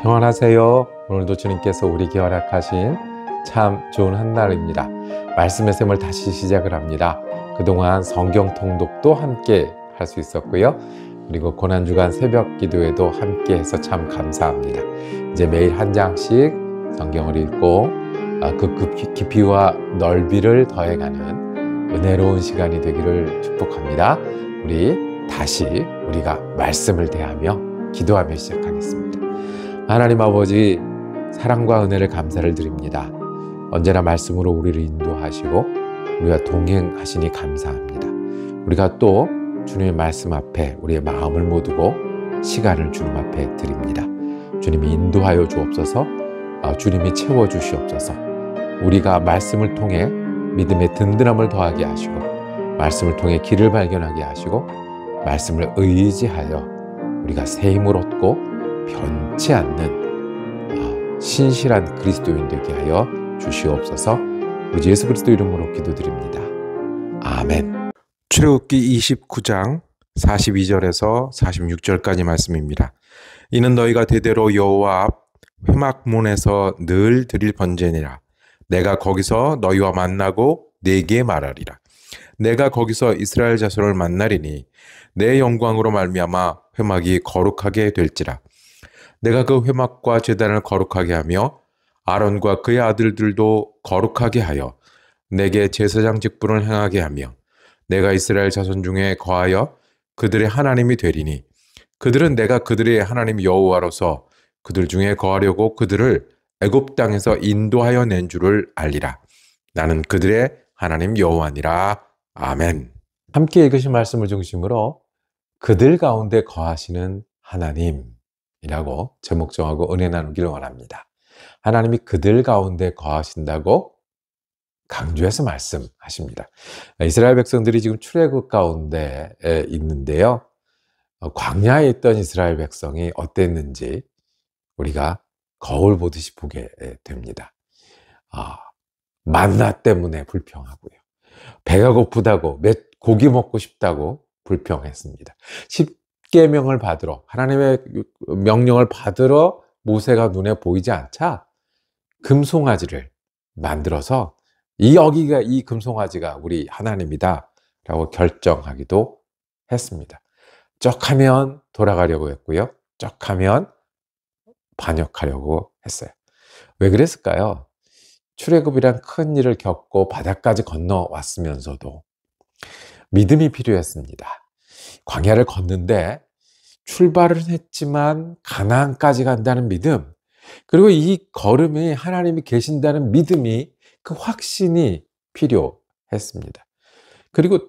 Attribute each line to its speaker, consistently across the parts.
Speaker 1: 평안하세요. 오늘도 주님께서 우리에게 허락하신 참 좋은 한날입니다. 말씀의 샘을 다시 시작을 합니다. 그동안 성경 통독도 함께 할 수 있었고요. 그리고 고난주간 새벽 기도에도 함께 해서 참 감사합니다. 이제 매일 한 장씩 성경을 읽고 그 깊이와 넓이를 더해가는 은혜로운 시간이 되기를 축복합니다. 우리가 말씀을 대하며 기도하며 시작하겠습니다. 하나님 아버지, 사랑과 은혜를 감사를 드립니다. 언제나 말씀으로 우리를 인도하시고 우리가 동행하시니 감사합니다. 우리가 또 주님의 말씀 앞에 우리의 마음을 모두고 시간을 주님 앞에 드립니다. 주님이 인도하여 주옵소서, 주님이 채워주시옵소서. 우리가 말씀을 통해 믿음의 든든함을 더하게 하시고, 말씀을 통해 길을 발견하게 하시고, 말씀을 의지하여 우리가 새 힘을 얻고 변치 않는 신실한 그리스도인 되게 하여 주시옵소서. 우리 예수 그리스도 이름으로 기도드립니다. 아멘. 출애굽기 29장 42절에서 46절까지 말씀입니다. 이는 너희가 대대로 여호와 앞 회막문에서 늘 드릴 번제니라. 내가 거기서 너희와 만나고 네게 말하리라. 내가 거기서 이스라엘 자손을 만나리니 내 영광으로 말미암아 회막이 거룩하게 될지라. 내가 그 회막과 제단을 거룩하게 하며 아론과 그의 아들들도 거룩하게 하여 내게 제사장 직분을 행하게 하며 내가 이스라엘 자손 중에 거하여 그들의 하나님이 되리니 그들은 내가 그들의 하나님 여호와로서 그들 중에 거하려고 그들을 애굽 땅에서 인도하여 낸 줄을 알리라. 나는 그들의 하나님 여호와니라. 아멘. 함께 읽으신 말씀을 중심으로 그들 가운데 거하시는 하나님이라고 제목 정하고 은혜 나누기를 원합니다. 하나님이 그들 가운데 거하신다고 강조해서 말씀하십니다. 이스라엘 백성들이 지금 출애굽 가운데 있는데요. 광야에 있던 이스라엘 백성이 어땠는지 우리가 거울 보듯이 보게 됩니다. 만나 때문에 불평하고요. 배가 고프다고, 고기 먹고 싶다고 불평했습니다. 십계명을 받으러, 하나님의 명령을 받으러 모세가 눈에 보이지 않자 금송아지를 만들어서 이 금송아지가 우리 하나님이다 라고 결정하기도 했습니다. 쩍하면 돌아가려고 했고요. 쩍하면 반역하려고 했어요. 왜 그랬을까요? 출애굽이란 큰 일을 겪고 바다까지 건너왔으면서도 믿음이 필요했습니다. 광야를 걷는데 출발을 했지만 가나안까지 간다는 믿음, 그리고 이 걸음이 하나님이 계신다는 믿음이, 그 확신이 필요했습니다. 그리고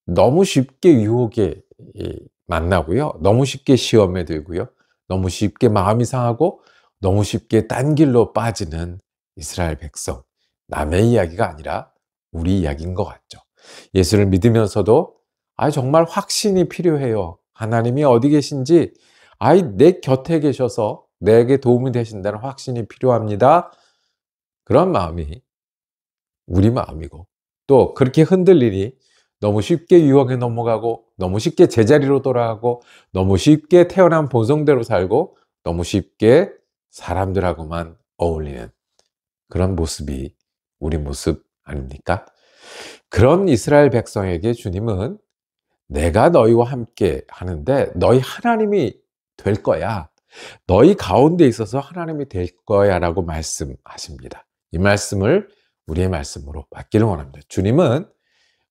Speaker 1: 너무 쉽게 유혹에 만나고요. 너무 쉽게 시험에 들고요. 너무 쉽게 마음이 상하고 너무 쉽게 딴 길로 빠지는 이스라엘 백성. 남의 이야기가 아니라 우리 이야기인 것 같죠. 예수를 믿으면서도 정말 확신이 필요해요. 하나님이 어디 계신지, 내 곁에 계셔서 내게 도움이 되신다는 확신이 필요합니다. 그런 마음이 우리 마음이고, 또 그렇게 흔들리니 너무 쉽게 유혹에 넘어가고, 너무 쉽게 제자리로 돌아가고, 너무 쉽게 태어난 본성대로 살고, 너무 쉽게 사람들하고만 어울리는 그런 모습이 우리 모습 아닙니까? 그런 이스라엘 백성에게 주님은 내가 너희와 함께 하는데 너희 하나님이 될 거야. 너희 가운데 있어서 하나님이 될 거야 라고 말씀하십니다. 이 말씀을 우리의 말씀으로 받기를 원합니다. 주님은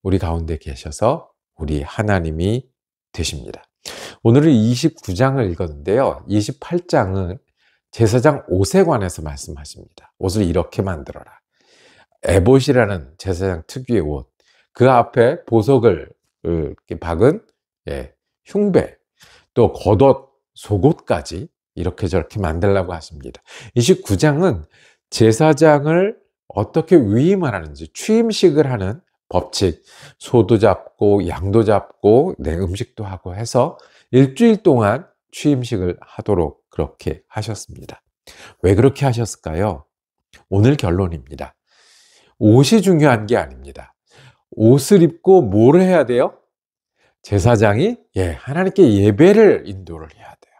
Speaker 1: 우리 가운데 계셔서 우리 하나님이 되십니다. 오늘은 29장을 읽었는데요. 28장은 제사장 옷에 관해서 말씀하십니다. 옷을 이렇게 만들어라. 에봇이라는 제사장 특유의 옷, 그 앞에 보석을 이렇게 박은 흉배, 또 겉옷, 속옷까지 이렇게 저렇게 만들라고 하십니다. 29장은 제사장을 어떻게 위임을 하는지, 취임식을 하는 법칙, 소도 잡고 양도 잡고 음식도 하고 해서 일주일 동안 취임식을 하도록 그렇게 하셨습니다. 왜 그렇게 하셨을까요? 오늘 결론입니다. 옷이 중요한 게 아닙니다. 옷을 입고 뭘 해야 돼요? 제사장이 하나님께 예배를 인도를 해야 돼요.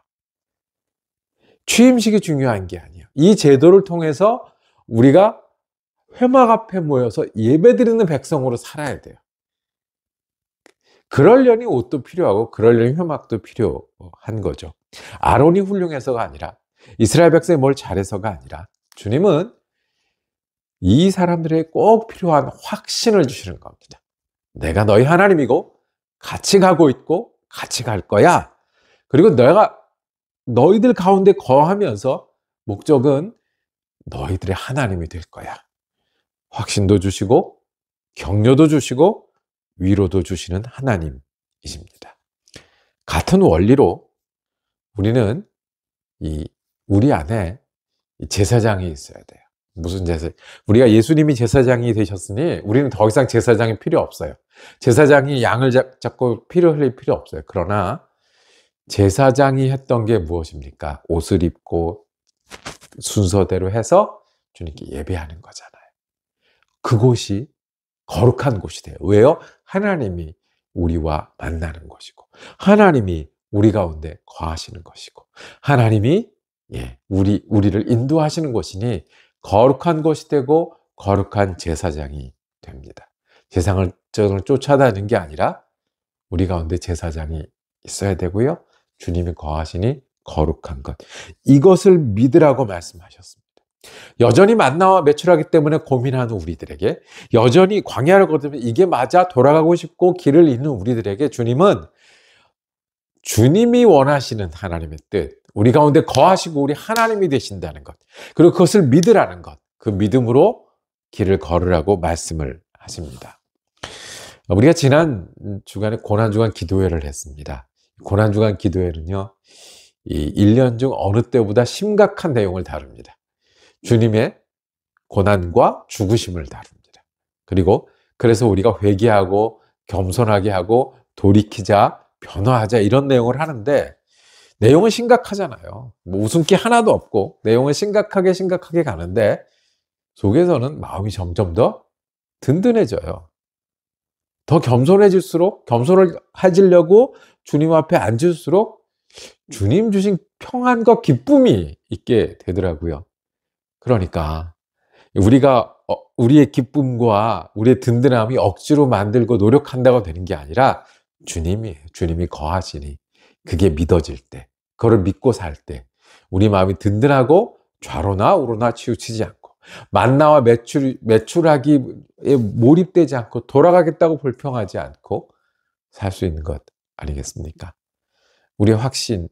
Speaker 1: 취임식이 중요한 게 아니에요. 이 제도를 통해서 우리가 회막 앞에 모여서 예배드리는 백성으로 살아야 돼요. 그러려니 옷도 필요하고 그러려니 회막도 필요한 거죠. 아론이 훌륭해서가 아니라, 이스라엘 백성이 뭘 잘해서가 아니라, 주님은 이 사람들에게 꼭 필요한 확신을 주시는 겁니다. 내가 너희 하나님이고 같이 가고 있고 같이 갈 거야. 그리고 내가 너희들 가운데 거하면서 목적은 너희들의 하나님이 될 거야. 확신도 주시고 격려도 주시고 위로도 주시는 하나님이십니다. 같은 원리로 우리는 우리 안에 제사장이 있어야 돼요. 무슨 제사? 우리가 예수님이 제사장이 되셨으니 우리는 더 이상 제사장이 필요 없어요. 제사장이 양을 잡고 피를 흘릴 필요 없어요. 그러나 제사장이 했던 게 무엇입니까? 옷을 입고 순서대로 해서 주님께 예배하는 거잖아요. 그곳이 거룩한 곳이 돼요. 왜요? 하나님이 우리와 만나는 것이고, 하나님이 우리 가운데 거하시는 것이고, 하나님이 우리를 인도하시는 것이니 거룩한 것이 되고 거룩한 제사장이 됩니다. 제사장을 쫓아다니는 게 아니라 우리 가운데 제사장이 있어야 되고요. 주님이 거하시니 거룩한 것. 이것을 믿으라고 말씀하셨습니다. 여전히 만나와 매출하기 때문에 고민하는 우리들에게, 여전히 광야를 걷으면 이게 맞아 돌아가고 싶고 길을 잃는 우리들에게 주님은 주님이 원하시는 하나님의 뜻, 우리 가운데 거하시고 우리 하나님이 되신다는 것, 그리고 그것을 믿으라는 것, 그 믿음으로 길을 걸으라고 말씀을 하십니다. 우리가 지난 주간에 고난주간 기도회를 했습니다. 고난주간 기도회는요, 이 1년 중 어느 때보다 심각한 내용을 다룹니다. 주님의 고난과 죽으심을 다룹니다. 그리고 그래서 우리가 회개하고 겸손하게 하고 돌이키자, 변화하자, 이런 내용을 하는데 내용은 심각하잖아요. 뭐 웃음기 하나도 없고 내용은 심각하게 가는데 속에서는 마음이 점점 더 든든해져요. 더 겸손해질수록, 겸손해지려고 주님 앞에 앉을수록 주님 주신 평안과 기쁨이 있게 되더라고요. 그러니까 우리가 우리의 기쁨과 우리의 든든함이 억지로 만들고 노력한다고 되는 게 아니라 주님이 거하시니 그게 믿어질 때, 그걸 믿고 살 때 우리 마음이 든든하고 좌로나 우로나 치우치지 않고 만나와 매출하기에 몰입되지 않고 돌아가겠다고 불평하지 않고 살 수 있는 것 아니겠습니까? 우리의 확신은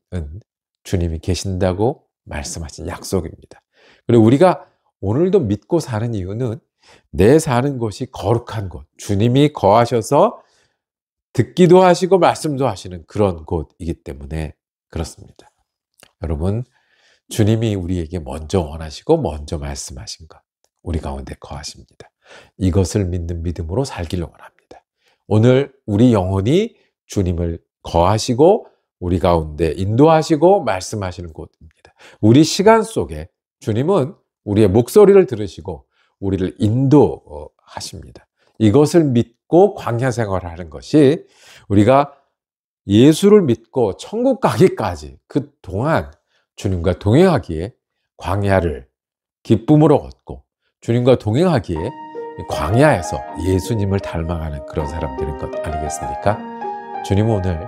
Speaker 1: 주님이 계신다고 말씀하신 약속입니다. 그리고 우리가 오늘도 믿고 사는 이유는 내 사는 곳이 거룩한 곳, 주님이 거하셔서 듣기도 하시고 말씀도 하시는 그런 곳이기 때문에 그렇습니다. 여러분, 주님이 우리에게 먼저 원하시고 먼저 말씀하신 것, 우리 가운데 거하십니다. 이것을 믿는 믿음으로 살기를 원합니다. 오늘 우리 영혼이 주님을 거하시고 우리 가운데 인도하시고 말씀하시는 곳입니다. 우리 시간 속에 주님은 우리의 목소리를 들으시고 우리를 인도하십니다. 이것을 믿고 광야 생활을 하는 것이, 우리가 예수를 믿고 천국 가기까지 그 동안 주님과 동행하기에 광야를 기쁨으로 걷고, 주님과 동행하기에 광야에서 예수님을 닮아가는 그런 사람 되는 것 아니겠습니까? 주님 오늘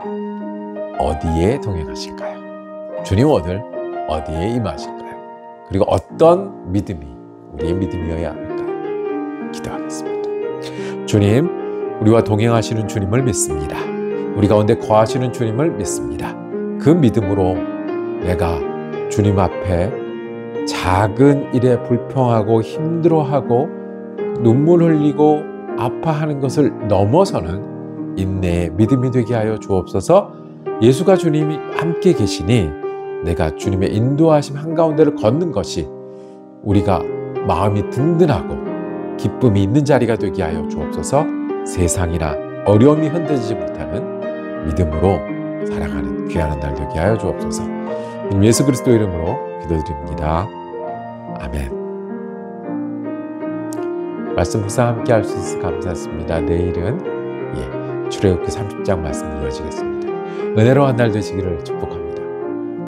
Speaker 1: 어디에 동행하실까요? 주님 오늘 어디에 임하실까요? 그리고 어떤 믿음이 우리의 믿음이어야 할까요? 기도하겠습니다. 주님, 우리와 동행하시는 주님을 믿습니다. 우리 가운데 거하시는 주님을 믿습니다. 그 믿음으로 내가 주님 앞에 작은 일에 불평하고 힘들어하고 눈물 흘리고 아파하는 것을 넘어서는 인내의 믿음이 되게 하여 주옵소서. 예수가 주님이 함께 계시니 내가 주님의 인도하심 한가운데를 걷는 것이 우리가 마음이 든든하고 기쁨이 있는 자리가 되게 하여 주옵소서. 세상이나 어려움이 흔들리지 못하는 믿음으로 살아가는 귀한 날 되게 하여 주옵소서. 예수 그리스도 이름으로 기도드립니다. 아멘. 말씀 묵상 함께 할 수 있어서 감사했습니다. 내일은 출애굽기 30장 말씀 이어지겠습니다. 은혜로운 날 되시기를 축복합니다.